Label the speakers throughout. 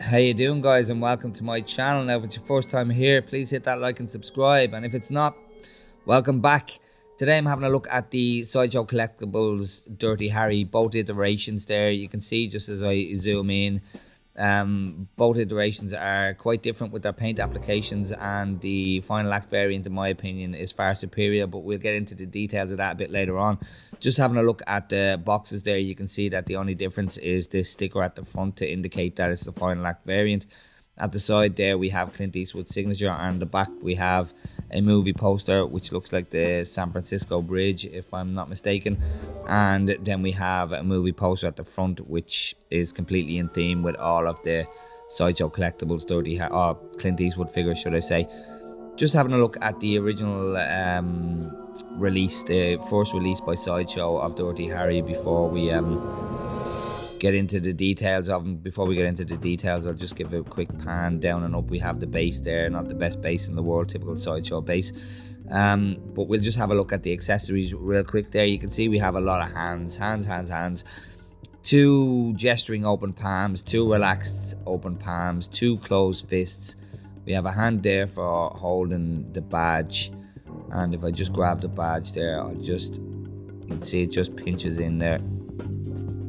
Speaker 1: How you doing, guys, and welcome to my channel. Now, if it's your first time here, please hit that like and subscribe, and if it's not, welcome back. Today I'm having a look at the Sideshow Collectibles Dirty Harry, both iterations there. You can see just as I zoom in, both iterations are quite different with their paint applications, and the Final Act variant, in my opinion, is far superior, but we'll get into the details of that a bit later on. Just having a look at the boxes there, you can see that the only difference is this sticker at the front to indicate that it's the Final Act variant. At the side there we have Clint Eastwood's signature, and the back we have a movie poster which looks like the San Francisco Bridge, if I'm not mistaken, and then we have a movie poster at the front which is completely in theme with all of the Sideshow Collectibles Clint Eastwood figures, should I say. Just having a look at the original release, the first release by Sideshow of Dirty Harry, before we get into the details of them. Before we get into the details, I'll just give a quick pan down and up. We have the base there, not the best base in the world, typical Sideshow base, but we'll just have a look at the accessories real quick there. You can see we have a lot of hands, two gesturing open palms, two relaxed open palms, two closed fists. We have a hand there for holding the badge, and if I just grab the badge there, you can see it just pinches in there.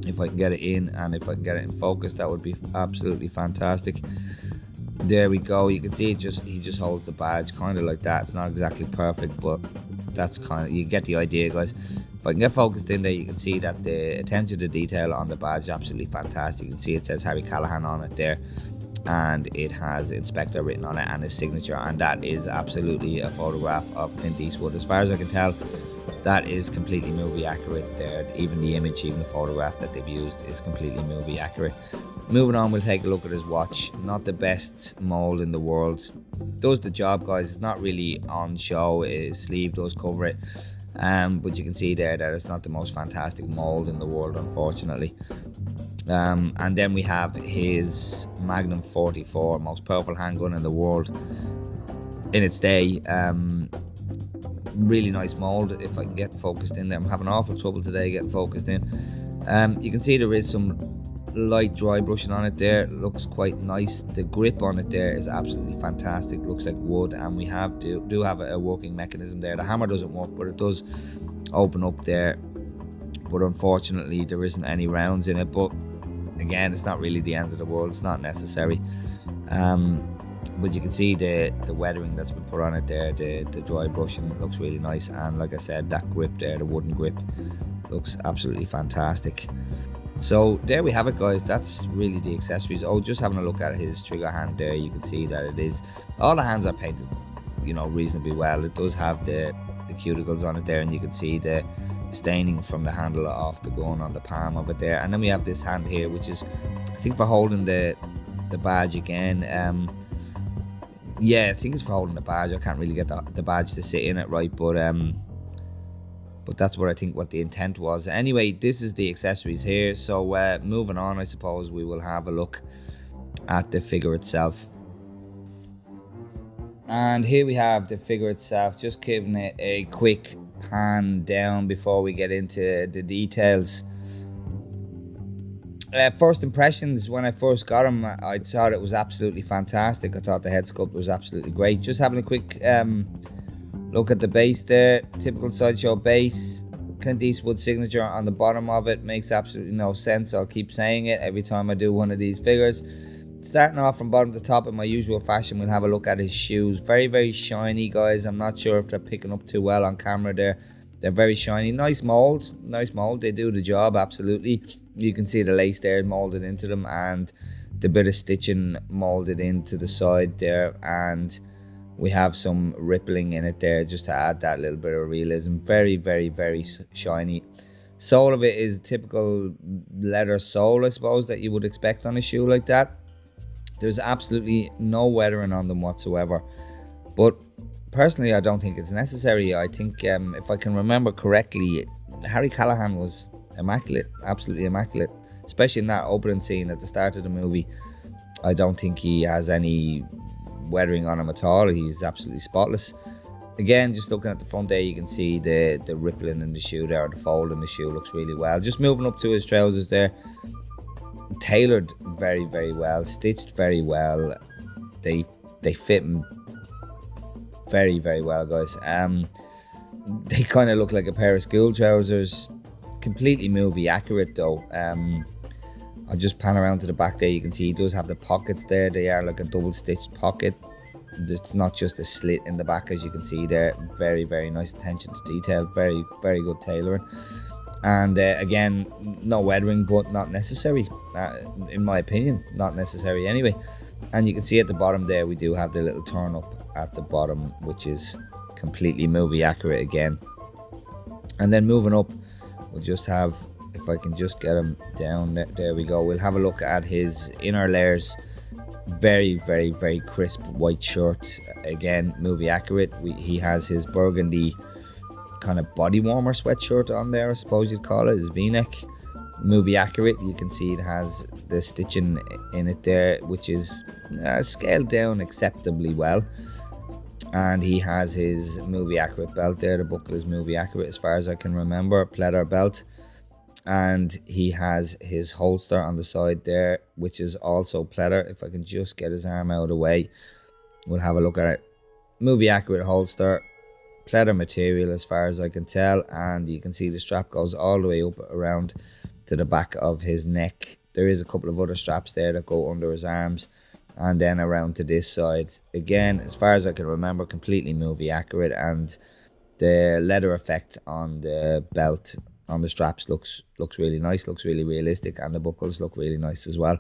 Speaker 1: If I can get it in, and if I can get it in focus, that would be absolutely fantastic. There we go. You can see he just holds the badge kind of like that. It's not exactly perfect, but that's you get the idea, guys. If I can get focused in there, you can see that the attention to detail on the badge is absolutely fantastic. You can see it says Harry Callahan on it there, and it has Inspector written on it and his signature, and that is absolutely a photograph of Clint Eastwood. As far as I can tell, that is completely movie accurate there. Even the image, even the photograph that they've used is completely movie accurate. Moving on, we'll take a look at his watch. Not the best mold in the world. Does the job, guys. It's not really on show. His sleeve does cover it, but you can see there that it's not the most fantastic mold in the world, unfortunately. And then we have his Magnum 44, most powerful handgun in the world in its day. Really nice mold. If I can get focused in there, I'm having awful trouble today getting focused in. You can see there is some light dry brushing on it there. It looks quite nice. The grip on it there is absolutely fantastic. Looks like wood, and we do have a working mechanism there. The hammer doesn't work, but it does open up there, but unfortunately there isn't any rounds in it. But again, it's not really the end of the world. It's not necessary. But you can see the weathering that's been put on it there, the dry brushing looks really nice, and like I said, that grip there, the wooden grip, looks absolutely fantastic. So there we have it, guys. That's really the accessories. Oh, just having a look at his trigger hand there, you can see that it is, all the hands are painted, reasonably well. It does have the cuticles on it there, and you can see the staining from the handle off the gun on the palm of it there. And then we have this hand here, which is, I think, for holding the badge again. Yeah, I think it's for holding the badge. I can't really get the badge to sit in it right, but that's what I think what the intent was. Anyway, this is the accessories here. So moving on, I suppose we will have a look at the figure itself. And here we have the figure itself. Just giving it a quick pan down before we get into the details. First impressions, when I first got him, I thought it was absolutely fantastic. I thought the head sculpt was absolutely great. Just having a quick look at the base there. Typical Sideshow base. Clint Eastwood signature on the bottom of it. Makes absolutely no sense. I'll keep saying it every time I do one of these figures. Starting off from bottom to top in my usual fashion, we'll have a look at his shoes. Very, very shiny, guys. I'm not sure if they're picking up too well on camera there. They're very shiny. Nice mold. They do the job, absolutely. You can see the lace there molded into them, and the bit of stitching molded into the side there, and we have some rippling in it there just to add that little bit of realism. Very, very, very shiny. Sole of it is a typical leather sole, I suppose, that you would expect on a shoe like that. There's absolutely no weathering on them whatsoever, but personally I don't think it's necessary. I think if I can remember correctly, Harry Callahan was immaculate, absolutely immaculate, especially in that opening scene at the start of the movie. I don't think he has any weathering on him at all. He's absolutely spotless. Again, just looking at the front there, you can see the rippling in the shoe there, or the fold in the shoe looks really well. Just moving up to his trousers there, tailored very, very well, stitched very well. They fit him very, very well, guys. They kind of look like a pair of school trousers. Completely movie accurate though. I'll just pan around to the back there. You can see he does have the pockets there. They are like a double stitched pocket. It's not just a slit in the back, as you can see there. Very, very nice attention to detail. Very, very good tailoring. And again, no weathering, but not necessary, in my opinion. Not necessary anyway. And you can see at the bottom there, we do have the little turn up at the bottom, which is completely movie accurate again. And then moving up, we'll just have, if I can just get him down, there we go. We'll have a look at his inner layers. Very, very, very crisp white shirt. Again, movie accurate. He has his burgundy kind of body warmer sweatshirt on there, I suppose you'd call it, his v-neck. Movie accurate. You can see it has the stitching in it there, which is scaled down acceptably well. And he has his movie accurate belt there. The buckle is movie accurate as far as I can remember, pleather belt. And he has his holster on the side there, which is also pleather. If I can just get his arm out of the way, we'll have a look at it. Movie accurate holster, pleather material as far as I can tell, and you can see the strap goes all the way up around to the back of his neck. There is a couple of other straps there that go under his arms and then around to this side. Again, as far as I can remember, completely movie accurate, and the leather effect on the belt, on the straps, looks really nice, looks really realistic, and the buckles look really nice as well.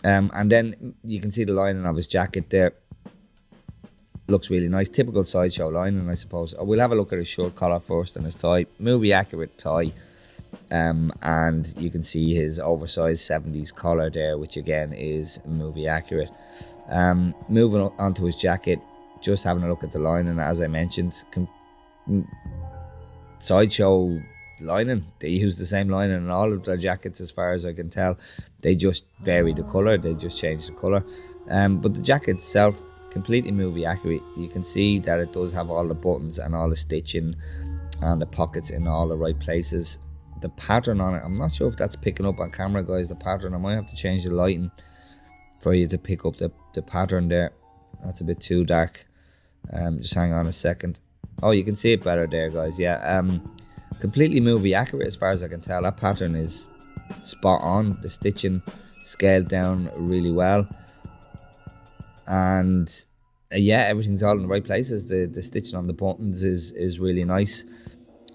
Speaker 1: And then you can see the lining of his jacket there. Looks really nice, typical Sideshow lining, I suppose. We'll have a look at his short collar first and his tie. Movie accurate tie. And you can see his oversized 70s collar there, which again is movie accurate. Moving on to his jacket, just having a look at the lining, as I mentioned, Sideshow lining. They use the same lining in all of their jackets as far as I can tell. They just vary the colour, they just change the colour. But the jacket itself, completely movie accurate. You can see that it does have all the buttons and all the stitching and the pockets in all the right places. The pattern on it, I'm not sure if that's picking up on camera, guys, the pattern. I might have to change the lighting for you to pick up the pattern there. That's a bit too dark. Just hang on a second. Oh, you can see it better there, guys. Yeah, completely movie accurate as far as I can tell. That pattern is spot on. The stitching scaled down really well. And yeah, everything's all in the right places. The stitching on the buttons is really nice.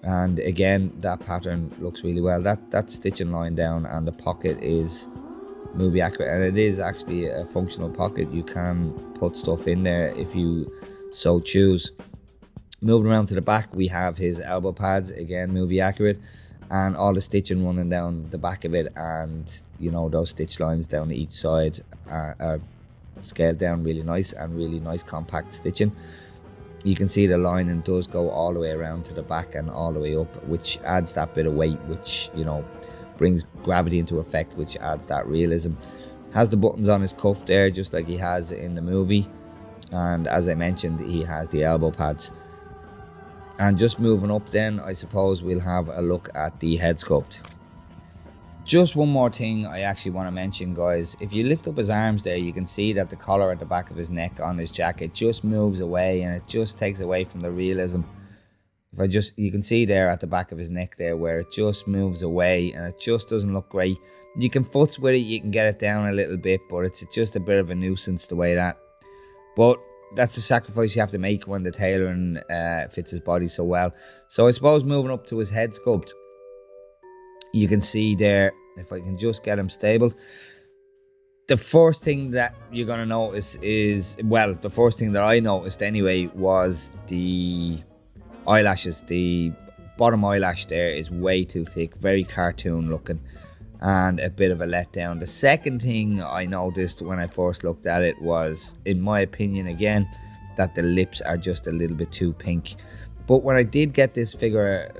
Speaker 1: And again, that pattern looks really well. That stitching line down and the pocket is movie accurate, and it is actually a functional pocket. You can put stuff in there if you so choose. Moving around to the back, we have his elbow pads, again movie accurate, and all the stitching running down the back of it, and you know, those stitch lines down each side are scaled down really nice, and really nice compact stitching. You can see the lining does go all the way around to the back and all the way up, which adds that bit of weight, which, you know, brings gravity into effect, which adds that realism. Has the buttons on his cuff there, just like he has in the movie. And as I mentioned, he has the elbow pads. And just moving up then, I suppose we'll have a look at the head sculpt. Just one more thing I actually want to mention, guys. If you lift up his arms there, you can see that the collar at the back of his neck on his jacket just moves away, and it just takes away from the realism. You can see there at the back of his neck there where it just moves away, and it just doesn't look great. You can futz with it, you can get it down a little bit, but it's just a bit of a nuisance the way that. But that's a sacrifice you have to make when the tailoring fits his body so well. So I suppose moving up to his head sculpt, you can see there, if I can just get him stable, the first thing that you're going to notice is, well, the first thing that I noticed anyway was the eyelashes. The bottom eyelash there is way too thick, very cartoon looking, and a bit of a letdown. The second thing I noticed when I first looked at it was, in my opinion again, that the lips are just a little bit too pink. But when I did get this figure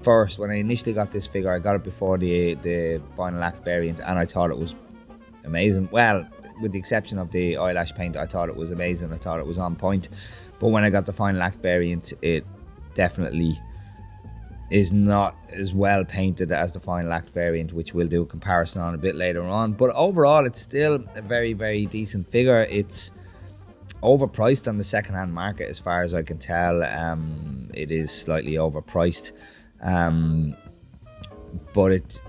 Speaker 1: first, when I initially got this figure, I got it before the Final Act variant, and I thought it was amazing. Well, with the exception of the eyelash paint, I thought it was amazing. I thought it was on point. But when I got the Final Act variant, it definitely is not as well painted as the Final Act variant, which we'll do a comparison on a bit later on. But overall, it's still a very, very decent figure. It's overpriced on the second-hand market as far as I can tell. It is slightly overpriced, but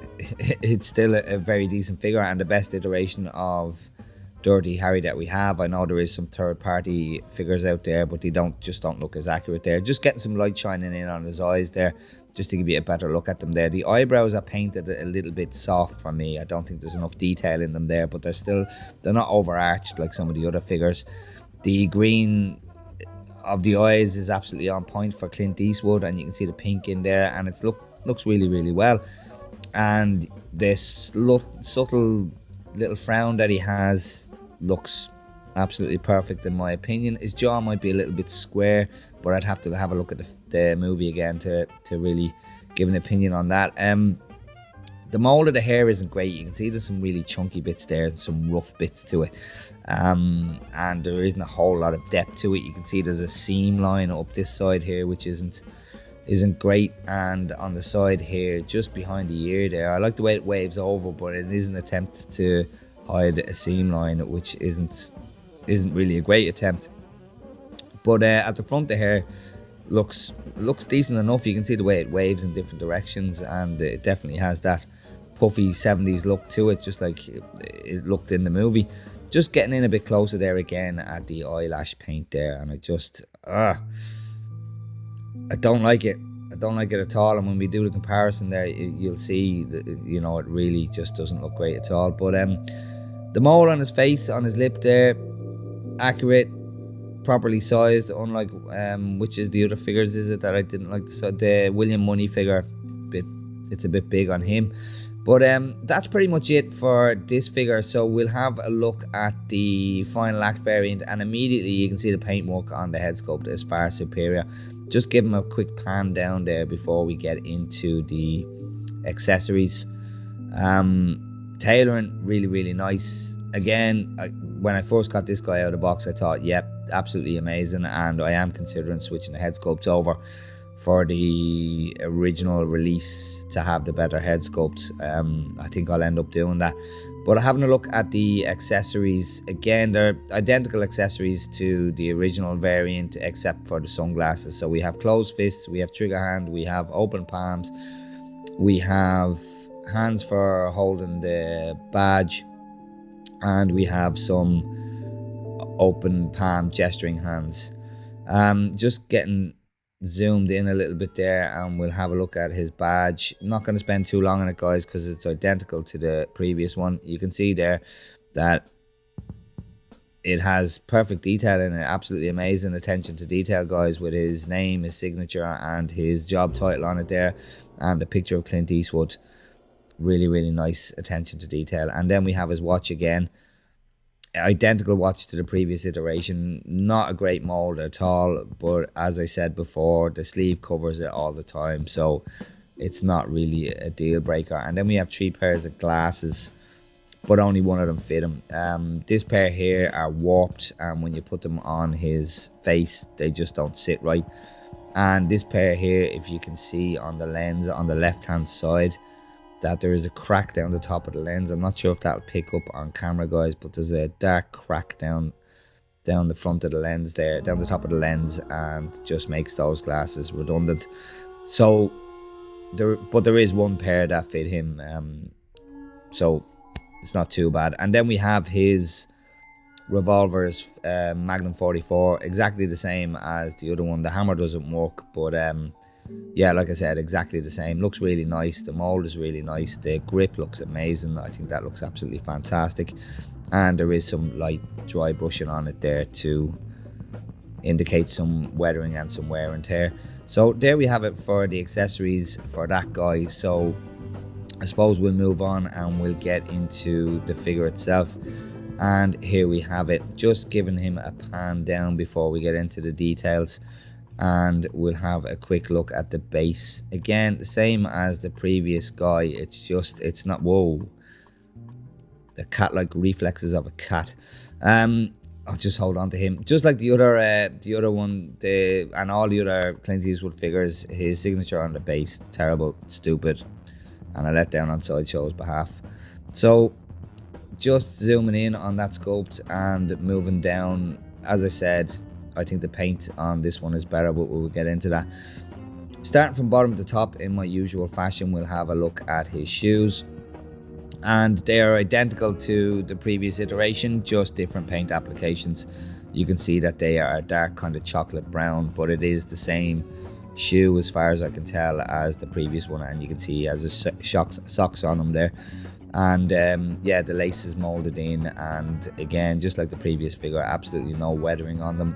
Speaker 1: it's still a very decent figure and the best iteration of Dirty Harry that we have. I know there is some third-party figures out there, but they don't look as accurate there. Just getting some light shining in on his eyes there, just to give you a better look at them there. The eyebrows are painted a little bit soft for me. I don't think there's enough detail in them there, but they're not overarched like some of the other figures. The green of the eyes is absolutely on point for Clint Eastwood, and you can see the pink in there, and it looks really, really well. And this subtle little frown that he has looks absolutely perfect in my opinion. His jaw might be a little bit square, but I'd have to have a look at the movie again to really give an opinion on that. The mold of the hair isn't great. You can see there's some really chunky bits there and some rough bits to it, and there isn't a whole lot of depth to it. You can see there's a seam line up this side here which isn't great, and on the side here just behind the ear there, I like the way it waves over, but it is an attempt to hide a seam line, which isn't really a great attempt. But at the front, the hair looks decent enough. You can see the way it waves in different directions, and it definitely has that puffy 70s look to it, just like it looked in the movie. Just getting in a bit closer there again at the eyelash paint there, and I don't like it. I don't like it at all. And when we do the comparison there, you'll see that, you know, it really just doesn't look great at all. But the mole on his face, on his lip there, accurate, properly sized, unlike which is the other figures is it that I didn't like. The William Money figure, it's a bit big on him. But that's pretty much it for this figure. So we'll have a look at the Final Act variant, and immediately you can see the paintwork on the head sculpt is far superior. Just give him a quick pan down there before we get into the accessories. Tailoring, really, really nice. Again, when I first got this guy out of the box, I thought, yep, absolutely amazing, and I am considering switching the head sculpt over for the original release to have the better head sculpt. I think I'll end up doing that. But having a look at the accessories, again, they're identical accessories to the original variant except for the sunglasses. So we have closed fists, we have trigger hand, we have open palms, we have hands for holding the badge, and we have some open palm gesturing hands. Just getting zoomed in a little bit there, and we'll have a look at his badge. I'm not going to spend too long on it, guys, because it's identical to the previous one. You can see there that it has perfect detail in it, absolutely amazing attention to detail, guys, with his name, his signature, and his job title on it there, and a picture of Clint Eastwood. Really, really nice attention to detail. And then we have his watch again, identical watch to the previous iteration. Not a great mold at all, but as I said before, the sleeve covers it all the time, so it's not really a deal breaker. And then we have 3 pairs of glasses, but only one of them fit him. This pair here are warped, and when you put them on his face, they just don't sit right. And this pair here, if you can see on the lens on the left hand side, that there is a crack down the top of the lens. I'm not sure if that'll pick up on camera, guys, but there's a dark crack down the front of the lens there, down the top of the lens, and just makes those glasses redundant. So there is one pair that fit him, so it's not too bad. And then we have his revolvers, Magnum 44, exactly the same as the other one. The hammer doesn't work, but yeah, like I said, exactly the same. Looks really nice. The mold is really nice. The grip looks amazing. I think that looks absolutely fantastic. And there is some light dry brushing on it there to indicate some weathering and some wear and tear. So there we have it for the accessories for that guy. So I suppose we'll move on and we'll get into the figure itself. And here we have it. Just giving him a pan down before we get into the details. And we'll have a quick look at the base. Again, the same as the previous guy. It's not, whoa, the cat-like reflexes of a cat. I'll just hold on to him. Just like the other one, and all the other Clint Eastwood figures, his signature on the base, terrible, stupid, and I let down on Sideshow's behalf. So just zooming in on that sculpt and moving down, as I said, I think the paint on this one is better, but we'll get into that. Starting from bottom to top in my usual fashion, we'll have a look at his shoes. And they are identical to the previous iteration, just different paint applications. You can see that they are a dark kind of chocolate brown, but it is the same shoe as far as I can tell as the previous one, and you can see he has a socks on them there. And yeah, the lace is molded in, and again, just like the previous figure, absolutely no weathering on them.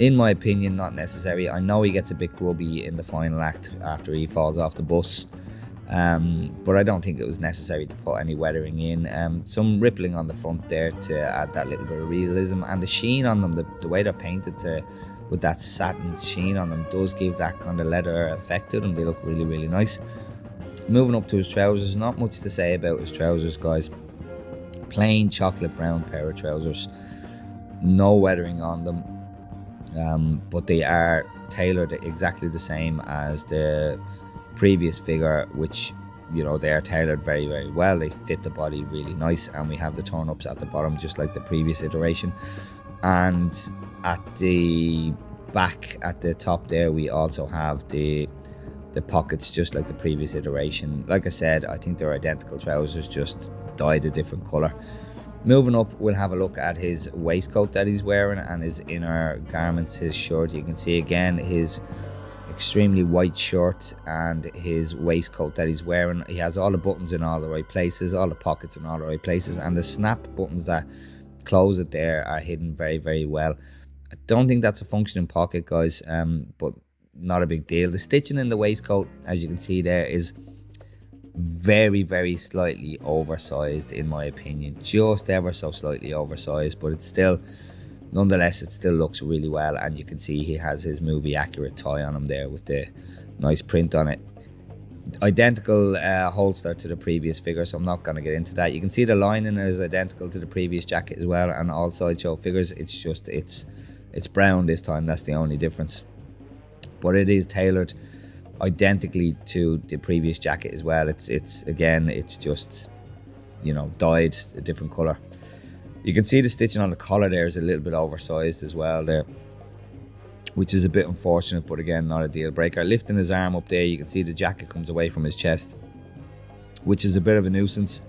Speaker 1: In my opinion, not necessary. I know he gets a bit grubby in the final act after he falls off the bus, but I don't think it was necessary to put any weathering in. Some rippling on the front there to add that little bit of realism, and the sheen on them, the way they're painted with that satin sheen on them, does give that kind of leather effect to them. They look really, really nice. Moving up to his trousers, not much to say about his trousers, guys. Plain chocolate brown pair of trousers, no weathering on them, but they are tailored exactly the same as the previous figure, which, you know, they are tailored very, very well. They fit the body really nice, and we have the turn-ups at the bottom just like the previous iteration. And at the back, at the top there, we also have the pockets just like the previous iteration. Like I said, I think they're identical trousers, just dyed a different colour. Moving up, we'll have a look at his waistcoat that he's wearing and his inner garments, his shirt. You can see again his extremely white shirt and his waistcoat that he's wearing. He has all the buttons in all the right places, all the pockets in all the right places, and the snap buttons that close it there are hidden very, very well. I don't think that's a functioning pocket, guys, but not a big deal. The stitching in the waistcoat, as you can see there, is very, very slightly oversized in my opinion, just ever so slightly oversized, but it's still, nonetheless, it still looks really well. And you can see he has his movie accurate tie on him there with the nice print on it. Identical holster to the previous figure, so I'm not going to get into that. You can see the lining is identical to the previous jacket as well, and all Sideshow figures, it's just it's brown this time. That's the only difference, but it is tailored identically to the previous jacket as well. It's again, it's just, you know, dyed a different color. You can see the stitching on the collar there is a little bit oversized as well there, which is a bit unfortunate, but again, not a deal breaker. Lifting his arm up there, you can see the jacket comes away from his chest, which is a bit of a nuisance.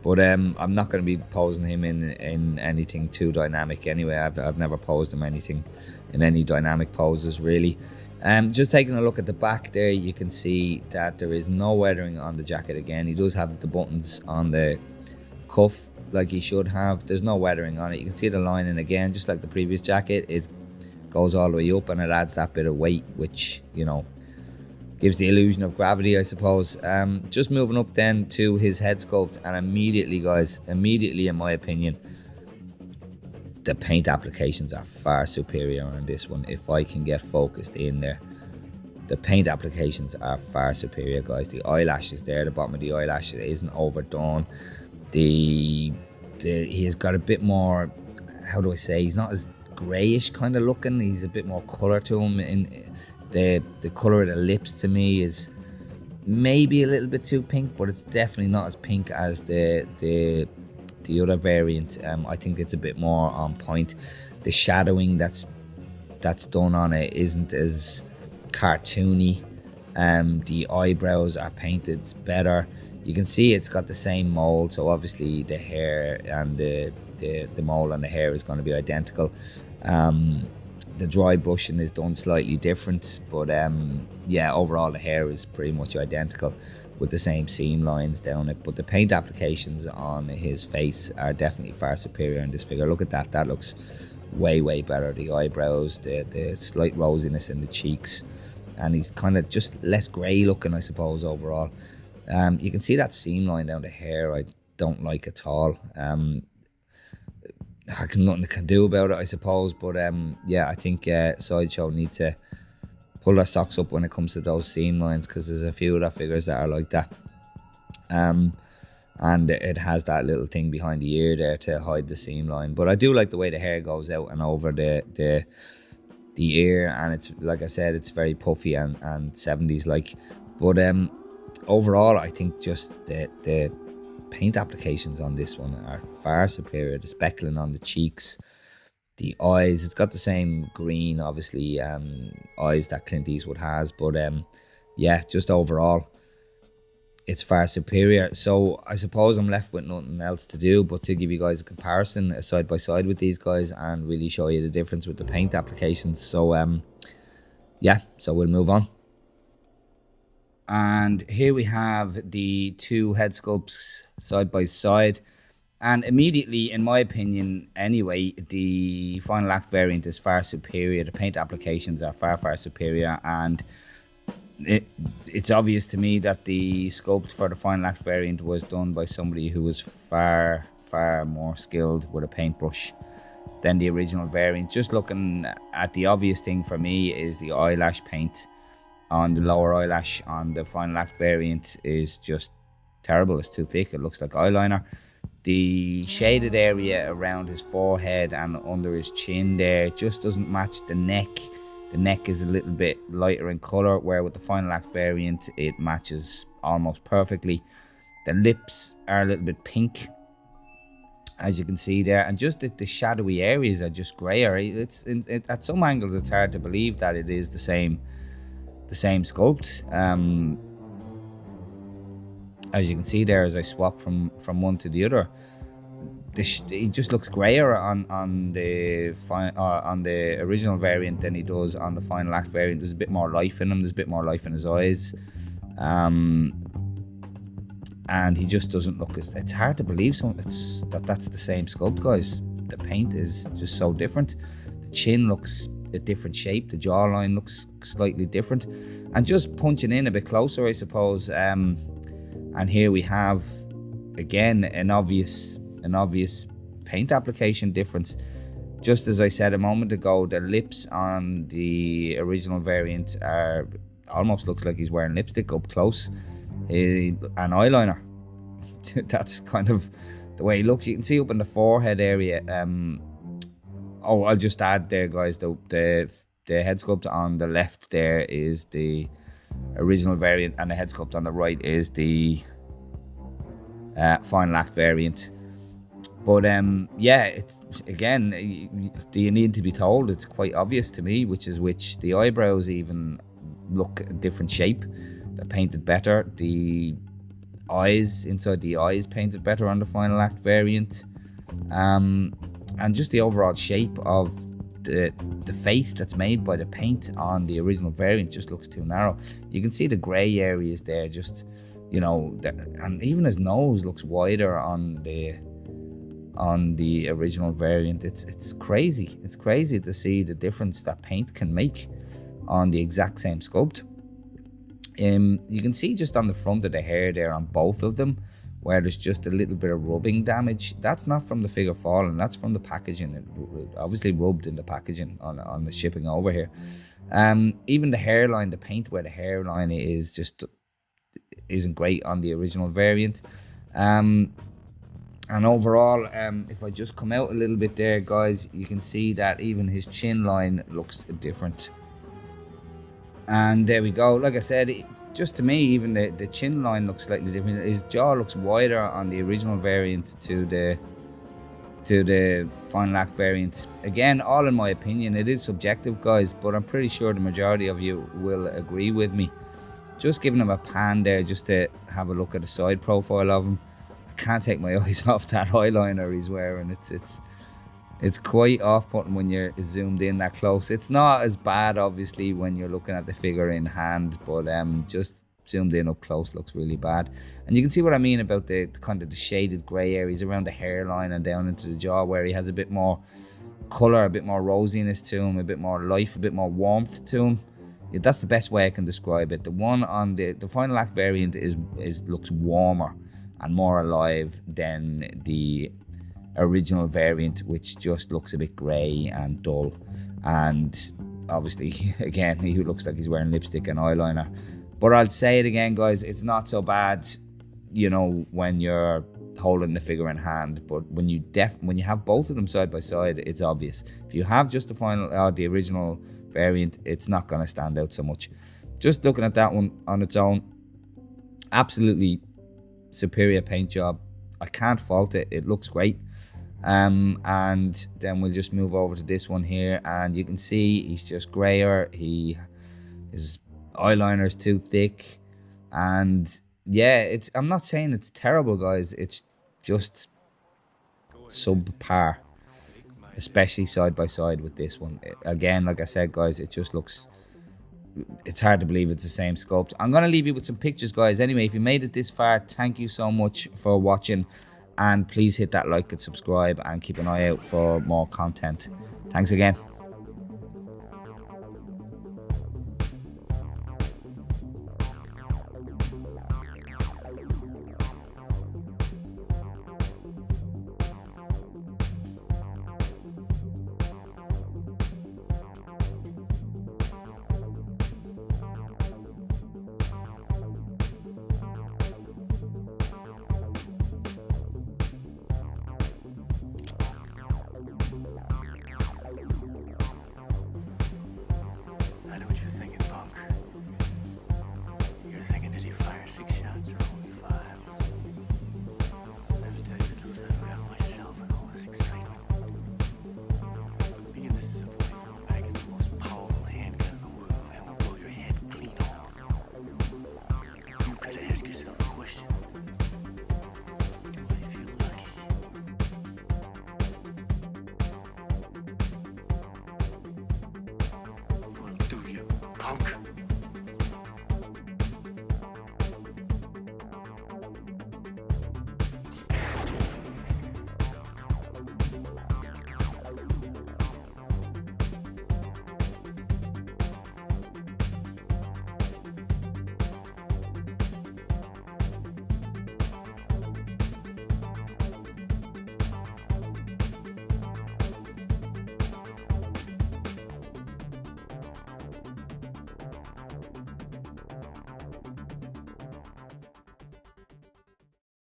Speaker 1: But I'm not going to be posing him in anything too dynamic anyway. I've never posed him anything in any dynamic poses really. Just taking a look at the back there, you can see that there is no weathering on the jacket again. He does have the buttons on the cuff like he should have. There's no weathering on it. You can see the lining again, just like the previous jacket. It goes all the way up and it adds that bit of weight, which, you know, gives the illusion of gravity, I suppose. Just moving up then to his head sculpt, and immediately, guys, in my opinion, the paint applications are far superior on this one. If I can get focused in there, the paint applications are far superior, guys. The eyelashes there, the bottom of the eyelash isn't overdone. He's got a bit more, how do I say, he's not as greyish kind of looking. He's a bit more colour to him. In the colour of the lips to me is maybe a little bit too pink, but it's definitely not as pink as the other variant. I think it's a bit more on point. The shadowing that's done on it isn't as cartoony. The eyebrows are painted better. You can see it's got the same mold, so obviously the hair and the mold on the hair is going to be identical. The dry brushing is done slightly different, but yeah, overall the hair is pretty much identical with the same seam lines down it. But the paint applications on his face are definitely far superior in this figure. Look at that, that looks way, way better. The eyebrows, the slight rosiness in the cheeks, and he's kind of just less grey looking, I suppose, overall. You can see that seam line down the hair I don't like at all. Nothing they can do about it, I suppose, but yeah, I think Sideshow need to pull their socks up when it comes to those seam lines, because there's a few of their figures that are like that. and it has that little thing behind the ear there to hide the seam line. But I do like the way the hair goes out and over the ear, and it's, like I said, it's very puffy and 70s like. But overall, I think just the paint applications on this one are far superior. The speckling on the cheeks, the eyes, it's got the same green, obviously, eyes that Clint Eastwood has, but yeah, just overall, it's far superior. So I suppose I'm left with nothing else to do but to give you guys a comparison, a side by side with these guys, and really show you the difference with the paint applications. So yeah, so we'll move on. And here we have the two head sculpts side by side. And immediately, in my opinion anyway, the Final Act variant is far superior. The paint applications are far superior, and it's obvious to me that the sculpt for the Final Act variant was done by somebody who was far more skilled with a paintbrush than the original variant. Just looking at the obvious thing for me is the eyelash paint on the lower eyelash on the Final Act variant is just terrible. It's too thick, it looks like eyeliner. The shaded area around his forehead and under his chin there just doesn't match the neck. The neck is a little bit lighter in colour, where with the Final Act variant it matches almost perfectly. The lips are a little bit pink, as you can see there, and just the shadowy areas are just greyer. At some angles it's hard to believe that it is the same sculpt. As you can see there, as I swap from one to the other, he just looks greyer on the original variant than he does on the Final Act variant. There's a bit more life in him. There's a bit more life in his eyes, and he just doesn't look as. It's hard to believe that's the same sculpt, guys. The paint is just so different. The chin looks a different shape. The jawline looks slightly different, and just punching in a bit closer, I suppose. And here we have again an obvious paint application difference. Just as I said a moment ago, the lips on the original variant are almost looks like he's wearing lipstick up close, and eyeliner. That's kind of the way he looks. You can see up in the forehead area. I'll just add there, guys, the head sculpt on the left there is the original variant, and the head sculpt on the right is the Final Act variant. But yeah, it's again, do you need to be told? It's quite obvious to me which. The eyebrows even look a different shape. They're painted better. The eyes, inside the eyes, painted better on the Final Act variant. And just the overall shape of the face that's made by the paint on the original variant just looks too narrow. You can see the grey areas there, just, you know, and even his nose looks wider on the original variant. It's crazy. It's crazy to see the difference that paint can make on the exact same sculpt. You can see just on the front of the hair there on both of them where there's just a little bit of rubbing damage. That's not from the figure falling, that's from the packaging. It obviously rubbed in the packaging on the shipping over here. Even the hairline, the paint where the hairline is just isn't great on the original variant. And overall, if I just come out a little bit there, guys, you can see that even his chin line looks different. And there we go. Like I said, just to me, even the chin line looks slightly different. His jaw looks wider on the original variant to the Final Act variant. Again, all in my opinion. It is subjective, guys, but I'm pretty sure the majority of you will agree with me. Just giving him a pan there just to have a look at the side profile of him. I can't take my eyes off that eyeliner he's wearing. It's quite off-putting when you're zoomed in that close. It's not as bad, obviously, when you're looking at the figure in hand, but just zoomed in up close looks really bad. And you can see what I mean about the kind of the shaded grey areas around the hairline and down into the jaw, where he has a bit more colour, a bit more rosiness to him, a bit more life, a bit more warmth to him. Yeah, that's the best way I can describe it. The one on the Final Act variant looks warmer and more alive than the original variant, which just looks a bit grey and dull. And obviously, again, he looks like he's wearing lipstick and eyeliner. But I'll say it again, guys, it's not so bad. you know, when you're holding the figure in hand, but when you have both of them side by side, it's obvious. If you have just the original variant, it's not going to stand out so much. Just looking at that one on its own, absolutely superior paint job. I can't fault it. It looks great. And then we'll just move over to this one here, and you can see he's just grayer. His eyeliner is too thick, and yeah, I'm not saying it's terrible, guys. It's just subpar, especially side by side with this one. Again, like I said, guys, it just looks. It's hard to believe it's the same sculpt. I'm gonna leave you with some pictures, guys. Anyway, if you made it this far, thank you so much for watching, and please hit that like and subscribe, and keep an eye out for more content. Thanks again.
Speaker 2: Punk.